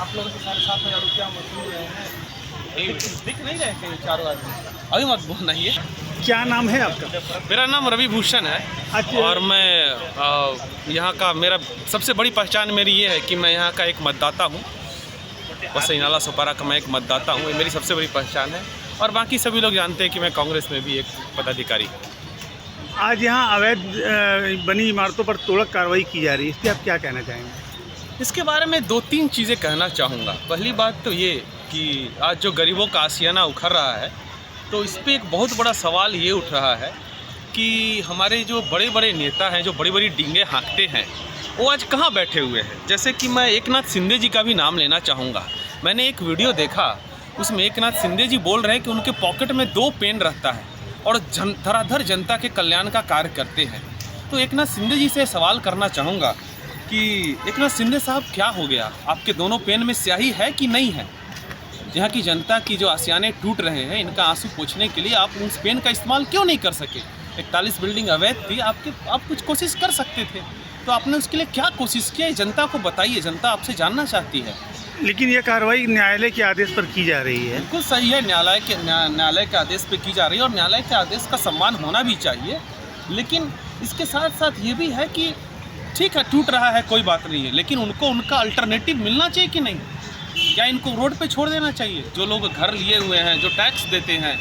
आप लोगों से 7,500 रुपया वसूल रहे हैं, दिख नहीं रहे कहीं चारों आदमी। अभी मत बोलना ये। क्या नाम है आपका? मेरा नाम रवि भूषण है। अच्छा। और मैं यहाँ का, मेरा सबसे बड़ी पहचान मेरी ये है कि मैं यहाँ का एक मतदाता हूँ। वसई नाला सुपारा का मैं एक मतदाता हूँ, ये मेरी सबसे बड़ी पहचान है। और बाकी सभी लोग जानते हैं कि मैं कांग्रेस में भी एक पदाधिकारी हूँ। आज यहाँ अवैध बनी इमारतों पर तोड़क कार्रवाई की जा रही है, इस पर आप क्या कहना चाहेंगे? इसके बारे में 2-3 चीज़ें कहना चाहूँगा। पहली बात तो ये कि आज जो गरीबों का आशियाना उखड़ रहा है, तो इस पर एक बहुत बड़ा सवाल ये उठ रहा है कि हमारे जो बड़े बड़े नेता हैं, जो बड़ी बड़ी डींगे हाँकते हैं, वो आज कहाँ बैठे हुए हैं। जैसे कि मैं एकनाथ शिंदे जी का भी नाम लेना चाहूँगा। मैंने एक वीडियो देखा, उसमें एकनाथ शिंदे जी बोल रहे हैं कि उनके पॉकेट में 2 पेन रहता है और धराधर जनता के कल्याण का कार्य करते हैं। तो एकनाथ शिंदे जी से सवाल करना चाहूँगा कि एकनाथ शिंदे साहब, क्या हो गया? आपके दोनों पेन में स्याही है कि नहीं है? यहाँ की जनता की जो आशियाने टूट रहे हैं, इनका आंसू पोंछने के लिए आप उस पेन का इस्तेमाल क्यों नहीं कर सके? 41 बिल्डिंग अवैध थी, आप कुछ कोशिश कर सकते थे, तो आपने उसके लिए क्या कोशिश किया? जनता को बताइए, जनता आपसे जानना चाहती है। लेकिन ये कार्रवाई न्यायालय के आदेश पर की जा रही है। बिल्कुल सही है, न्यायालय के आदेश पे की जा रही है और न्यायालय के आदेश का सम्मान होना भी चाहिए। लेकिन इसके साथ साथ ये भी है कि ठीक है, टूट रहा है, कोई बात नहीं है, लेकिन उनको उनका अल्टरनेटिव मिलना चाहिए कि नहीं? क्या इनको रोड पे छोड़ देना चाहिए? जो लोग घर लिए हुए हैं, जो टैक्स देते हैं,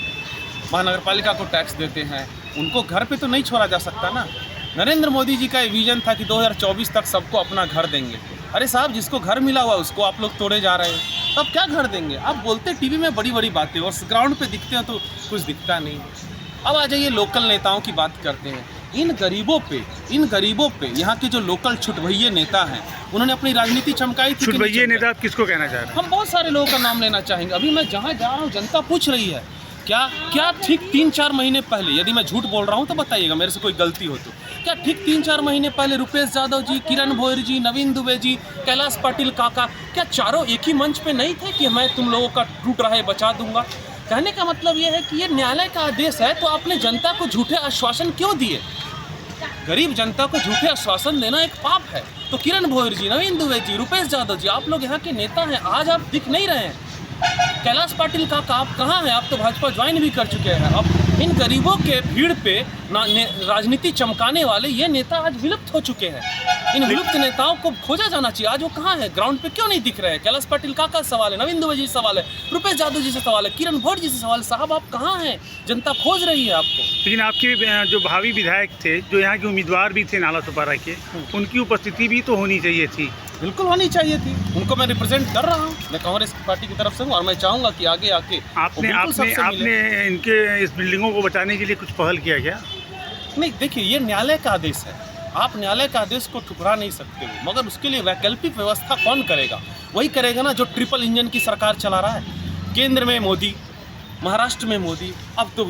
महानगरपालिका को टैक्स देते हैं, उनको घर पे तो नहीं छोड़ा जा सकता ना। नरेंद्र मोदी जी का ये विजन था कि 2024 तक सबको अपना घर देंगे। अरे साहब, जिसको घर मिला हुआ उसको आप लोग तोड़े जा रहे हैं, तब क्या घर देंगे? आप बोलते टीवी में बड़ी बड़ी बातें और ग्राउंड पे दिखते हैं तो कुछ दिखता नहीं। अब आ जाइए लोकल नेताओं की बात करते हैं। इन गरीबों पे यहाँ के जो लोकल छुटभइये नेता हैं, उन्होंने अपनी राजनीति चमकाई थी। छुटभइये नेता आप किसको कहना चाह रहे हैं? हम बहुत सारे लोगों का नाम लेना चाहेंगे। अभी मैं जहाँ जा रहा हूँ, जनता पूछ रही है क्या ठीक 3-4 महीने पहले, यदि मैं झूठ बोल रहा हूँ तो बताइएगा, मेरे से कोई गलती हो तो, क्या ठीक 3-4 महीने पहले रुपेश यादव जी, किरण भोयर जी, नवीन दुबे जी, कैलाश पाटिल काका, क्या चारों एक ही मंच पे नहीं थे कि मैं तुम लोगों का टूट रहा है बचा दूंगा? कहने का मतलब ये है कि ये न्यायालय का आदेश है, तो आपने जनता को झूठे आश्वासन क्यों दिए? गरीब जनता को झूठे आश्वासन देना एक पाप है। तो किरण भोयर जी, नवीन दुबे जी, रुपेश यादव जी, आप लोग यहाँ के नेता हैं, आज आप दिख नहीं रहे हैं। कैलाश पाटिल का आप कहाँ हैं? आप तो भाजपा ज्वाइन भी कर चुके हैं। अब इन गरीबों के भीड़ पे राजनीति चमकाने वाले ये नेता आज विलुप्त हो चुके हैं। इन विलुप्त नेताओं को खोजा जाना चाहिए। आज वो कहाँ है? ग्राउंड पे क्यों नहीं दिख रहे हैं? कैलाश पाटिल का सवाल है, नवीन दुबे जी से सवाल है, रुपेश यादव जी से सवाल है, किरण भोयर जी से सवाल है। साहब, आप कहाँ हैं? जनता खोज रही है आपको। लेकिन आपके जो भावी विधायक थे, जो यहाँ के उम्मीदवार भी थे नाला सुपारा के, उनकी उपस्थिति भी तो होनी चाहिए थी। बिल्कुल होनी चाहिए थी। उनको मैं रिप्रेजेंट कर रहा हूँ, मैं कांग्रेस पार्टी की तरफ से हूँ और मैं चाहूँगा कि आगे आके आपने इनके इस बिल्डिंगों को बचाने के लिए कुछ पहल किया क्या? नहीं, देखिए, ये न्यायालय का आदेश है, आप न्यायालय का आदेश को ठुकरा नहीं सकते हो, मगर उसके लिए वैकल्पिक व्यवस्था कौन करेगा? वही करेगा ना जो ट्रिपल इंजन की सरकार चला रहा है। केंद्र में मोदी, महाराष्ट्र में मोदी, अब तो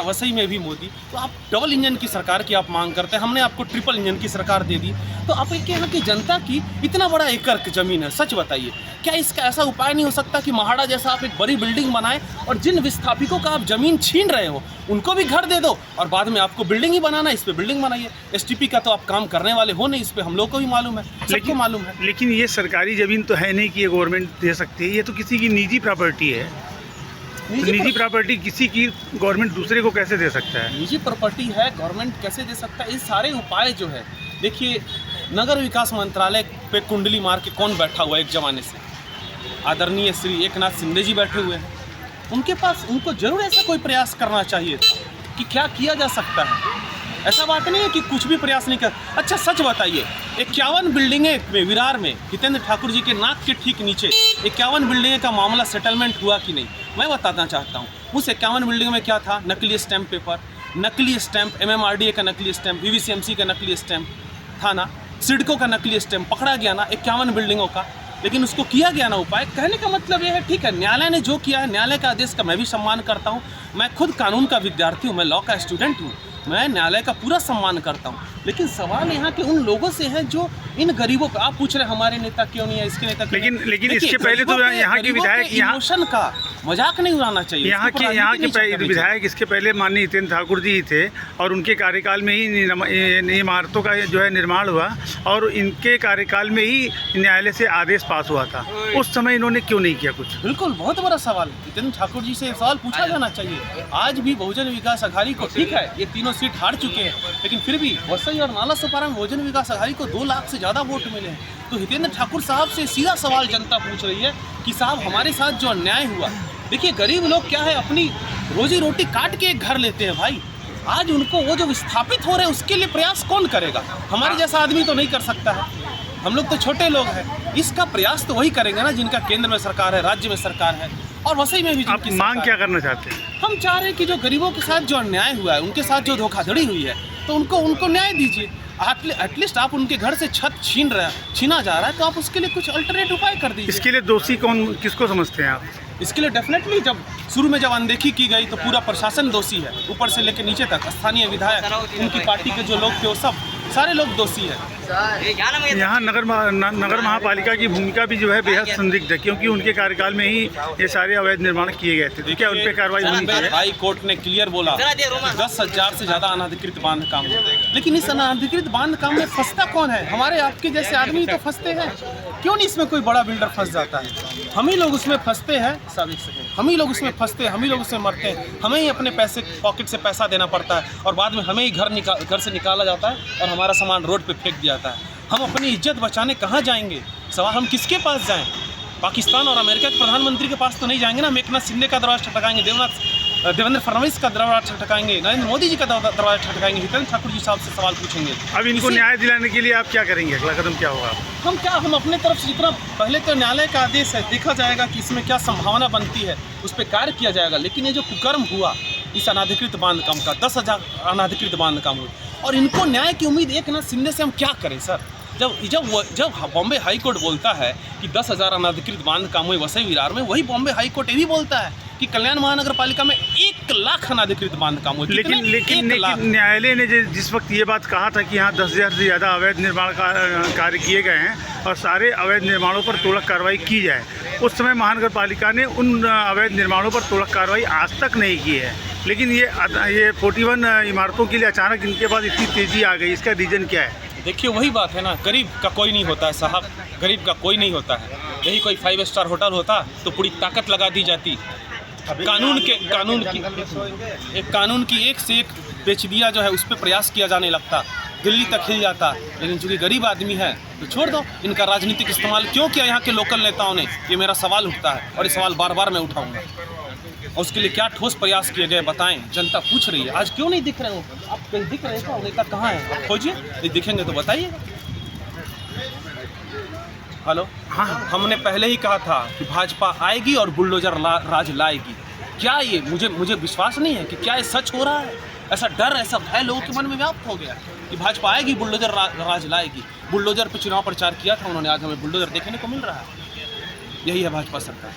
वसई में भी मोदी। तो आप डबल इंजन की सरकार की आप मांग करते हैं, हमने आपको ट्रिपल इंजन की सरकार दे दी। तो आपके यहाँ की जनता की इतना बड़ा एकड़ ज़मीन है, सच बताइए, क्या इसका ऐसा उपाय नहीं हो सकता कि महाड़ा जैसा आप एक बड़ी बिल्डिंग बनाएं और जिन विस्थापितों का आप ज़मीन छीन रहे हो उनको भी घर दे दो और बाद में आपको बिल्डिंग ही बनाना है, इस पर बिल्डिंग बनाइए। STP का तो आप काम करने वाले हो नहीं, इस पर हम लोग को भी मालूम है, सबको मालूम है। लेकिन ये सरकारी ज़मीन तो है नहीं कि ये गवर्नमेंट दे सकती है, ये तो किसी की निजी प्रॉपर्टी है। निजी प्रॉपर्टी किसी की गवर्नमेंट दूसरे को कैसे दे सकता है? निजी प्रॉपर्टी है, गवर्नमेंट कैसे दे सकता है? ये सारे उपाय जो है, देखिए, नगर विकास मंत्रालय पे कुंडली मार के कौन बैठा हुआ है? एक ज़माने से आदरणीय श्री एकनाथ शिंदे जी बैठे हुए हैं। उनके पास, उनको जरूर ऐसा कोई प्रयास करना चाहिए था कि क्या किया जा सकता है। ऐसा बात नहीं है कि कुछ भी प्रयास नहीं कर। अच्छा, सच बताइए, 51 बिल्डिंगें में विरार में हितेंद्र ठाकुर जी के नाक के ठीक नीचे 51 बिल्डिंगें का मामला सेटलमेंट हुआ कि नहीं, मैं बताना चाहता हूँ। उस 51 बिल्डिंग में क्या था? नकली स्टैम्प पेपर, नकली स्टैम्प, MMRDA का नकली स्टैम्प, VVCMC का नकली स्टैम्प था ना, सिडको का नकली स्टैम्प पकड़ा गया ना 51 बिल्डिंगों का, लेकिन उसको किया गया ना उपाय। कहने का मतलब ये है, ठीक है, न्यायालय ने जो किया है, न्यायालय का आदेश का मैं भी सम्मान करता हूँ। मैं खुद कानून का विद्यार्थी हूँ, मैं लॉ का स्टूडेंट हूँ, मैं न्यायालय का पूरा सम्मान करता हूँ। लेकिन सवाल यहाँ के उन लोगों से है जो इन गरीबों का, आप पूछ रहे हमारे नेता क्यों नहीं है, इसके नेता क्यों नहीं है। लेकिन इसके पहले तो यहाँ के विधायक इमोशन का मजाक नहीं उड़ाना चाहिए। यहाँ के विधायक इसके पहले माननीय हितेंद्र ठाकुर जी ही थे और उनके कार्यकाल में ही इमारतों का जो है निर्माण हुआ और इनके कार्यकाल में ही न्यायालय से आदेश पास हुआ था। उस समय इन्होंने क्यों नहीं किया कुछ? बिल्कुल, बहुत बड़ा सवाल है। हितेंद्र ठाकुर जी से सवाल पूछा जाना चाहिए। आज भी बहुजन विकास अघाड़ी को, ठीक है ये तीनों सीट हार चुके हैं, लेकिन फिर भी वसई और नाला सोपारा में बहुजन विकास अघाड़ी को 2 लाख से ज़्यादा वोट मिले हैं। तो हितेंद्र ठाकुर साहब से सीधा सवाल जनता पूछ रही है कि साहब हमारे साथ जो अन्याय हुआ, देखिए गरीब लोग क्या है अपनी रोजी रोटी काट के एक घर लेते हैं भाई। आज उनको वो जो विस्थापित हो रहे हैं उसके लिए प्रयास कौन करेगा? हमारे जैसा आदमी तो नहीं कर सकता है, हम लोग तो छोटे लोग हैं। इसका प्रयास तो वही करेंगे ना जिनका केंद्र में सरकार है, राज्य में सरकार है और वसई में भी। आप मांग क्या करना चाहते हैं? हम चाह रहे हैं कि जो गरीबों के साथ जो अन्याय हुआ है, उनके साथ जो धोखाधड़ी हुई है, तो उनको न्याय दीजिए। एटलीस्ट आप उनके घर से छत छीना जा रहा है तो आप उसके लिए कुछ अल्टरनेट उपाय कर दीजिए। इसके लिए दोषी किसको समझते हैं आप? इसके लिए डेफिनेटली शुरू में जब अनदेखी की गई तो पूरा प्रशासन दोषी है, ऊपर से लेकर नीचे तक। स्थानीय विधायक, उनकी पार्टी के जो लोग थे वो सब सारे लोग दोषी हैं। यहाँ नगर महापालिका की भूमिका भी जो है बेहद संदिग्ध है, क्योंकि उनके कार्यकाल में ही ये सारे अवैध निर्माण किए गए थे। तो क्या उन पर कार्रवाई होनी चाहिए? हाई कोर्ट ने क्लियर बोला 10,000 से ज़्यादा अनाधिकृत बांध काम, लेकिन इस अनाधिकृत बांध काम में फंसता कौन है? हमारे आपके जैसे आदमी तो फंसते हैं। क्यों नहीं इसमें कोई बड़ा बिल्डर फंस जाता है? हम ही लोग उसमें फंसते हैं, हम ही लोग उसमें फंसते हैं, हम ही लोग उसमें मरते हैं। हमें ही अपने पैसे पॉकेट से पैसा देना पड़ता है और बाद में हमें ही घर से निकाला जाता है और हमारा सामान रोड पे फेंक दिया जाता है। हम अपनी इज्जत बचाने कहाँ जाएंगे? सवाल हम किसके पास जाएं? पाकिस्तान और अमेरिका के प्रधानमंत्री के पास तो नहीं जाएंगे ना। हम एकनाथ शिंदे का दरवाजा ठटकाएंगे, देवेंद्र फडणवीस का दरवाजा ठटकाएंगे, नरेंद्र मोदी जी का दरवाजा ठटकाएंगे, हितेंद्र ठाकुर जी साहब से सवाल पूछेंगे। अब इनको न्याय दिलाने के लिए आप क्या करेंगे? अगला कदम क्या होगा? हम अपने तरफ से जितना, पहले तो न्यायालय का आदेश है, देखा जाएगा कि इसमें क्या संभावना बनती है, उस पर कार्य किया जाएगा। लेकिन ये जो कुकर्म हुआ इस अनाधिकृत बांधकाम का, 10,000 अनाधिकृत बांधकाम हुए और इनको न्याय की उम्मीद एकनाथ शिंदे से हम क्या करें सर? जब बॉम्बे हाई कोर्ट बोलता है कि 10,000 अनाधिकृत बांधकाम हुए वसई विरार में, वही बॉम्बे हाई कोर्ट ये भी बोलता है कि कल्याण महानगर पालिका में 1 लाख अनाधिकृत बांधकाम हुए। लेकिन न्यायालय ने जिस वक्त ये बात कहा था कि यहाँ 10,000 से ज़्यादा अवैध निर्माण कार्य किए गए हैं और सारे अवैध निर्माणों पर त्वरित कार्रवाई की जाए, उस समय महानगर पालिका ने उन अवैध निर्माणों पर त्वरित कार्रवाई आज तक नहीं की है। लेकिन ये 41 इमारतों के लिए अचानक इनके पास इतनी तेज़ी आ गई, इसका रीज़न क्या है? देखिए वही बात है ना, गरीब का कोई नहीं होता है साहब, गरीब का कोई नहीं होता है। यही कोई 5 स्टार होटल होता तो पूरी ताकत लगा दी जाती। कानून की एक से एक पेचीदिया जो है उस पर प्रयास किया जाने लगता, दिल्ली तक हिल जाता। लेकिन चूँकि गरीब आदमी है तो छोड़ दो। इनका राजनीतिक इस्तेमाल क्यों किया यहाँ के लोकल नेताओं ने, ये मेरा सवाल उठता है और ये सवाल बार बार मैं उठाऊंगा। और उसके लिए क्या ठोस प्रयास किए गए बताएं, जनता पूछ रही है। आज क्यों नहीं दिख रहे हो आप? कहीं दिख रहे हो? नेता कहाँ है? आप खोजिए, नहीं दिखेंगे तो बताइए। हेलो, हाँ, हमने पहले ही कहा था कि भाजपा आएगी और बुलडोजर राज लाएगी। क्या ये मुझे विश्वास नहीं है कि क्या ये सच हो रहा है? ऐसा डर, ऐसा भय लोगों के मन में व्याप्त हो गया कि भाजपा आएगी, बुलडोजर राज लाएगी। बुलडोजर पे चुनाव प्रचार किया था उन्होंने, आज हमें बुलडोजर देखने को मिल रहा है। यही है भाजपा सरकार।